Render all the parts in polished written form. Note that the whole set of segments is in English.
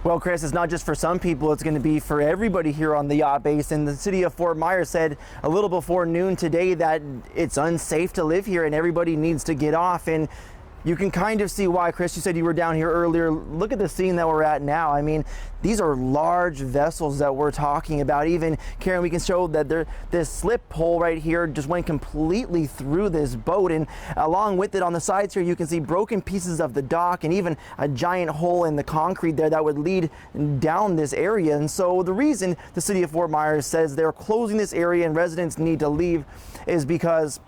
Well, Chris, it's not just for some people, it's going to be for everybody here on the yacht basin. The city of Fort Myers said a little before noon today that it's unsafe to live here and everybody needs to get off. And you can kind of see why. Chris, you said you were down here earlier. Look at the scene that we're at now. I mean, these are large vessels that we're talking about. Even, Karen, we can show that this slip pole right here just went completely through this boat. And along with it on the sides here, you can see broken pieces of the dock and even a giant hole in the concrete there that would lead down this area. And so the reason the city of Fort Myers says they're closing this area and residents need to leave is because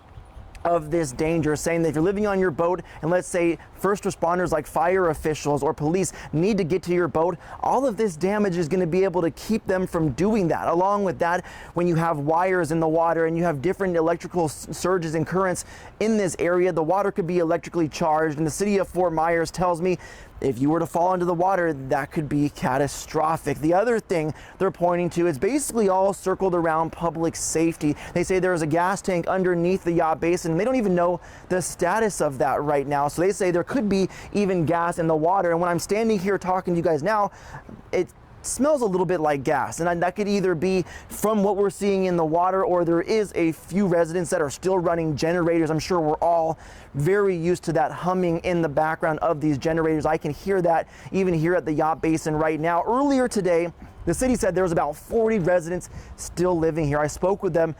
of this danger, saying that if you're living on your boat and let's say first responders like fire officials or police need to get to your boat, all of this damage is going to be able to keep them from doing that. Along with that, when you have wires in the water and you have different electrical surges and currents in this area, the water could be electrically charged, and the city of Fort Myers tells me if you were to fall into the water, that could be catastrophic. The other thing they're pointing to is basically all circled around public safety. They say there's a gas tank underneath the yacht basin. They don't even know the status of that right now. So they say there could be even gas in the water. And when I'm standing here talking to you guys now, it smells a little bit like gas, and that could either be from what we're seeing in the water, or there is a few residents that are still running generators. I'm sure we're all very used to that humming in the background of these generators. I can hear that even here at the yacht basin right now. Earlier today, the city said there was about 40 residents still living here. I spoke with them,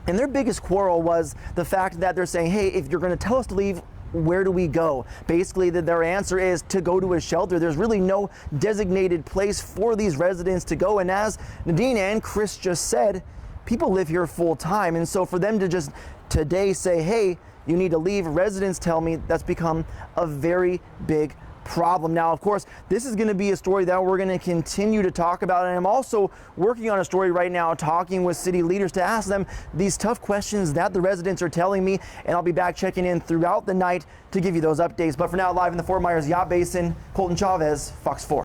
and their biggest quarrel was the fact that they're saying, hey, if you're going to tell us to leave, where do we go? Basically, their answer is to go to a shelter. There's really no designated place for these residents to go. And as Nadine and Chris just said, people live here full time. And so for them to just today say, hey, you need to leave, residents tell me that's become a very big problem. Now, of course, this is going to be a story that we're going to continue to talk about, and I'm also working on a story right now talking with city leaders to ask them these tough questions that the residents are telling me, and I'll be back checking in throughout the night to give you those updates. But for now, live in the Fort Myers Yacht Basin, Colton Chavez, Fox 4.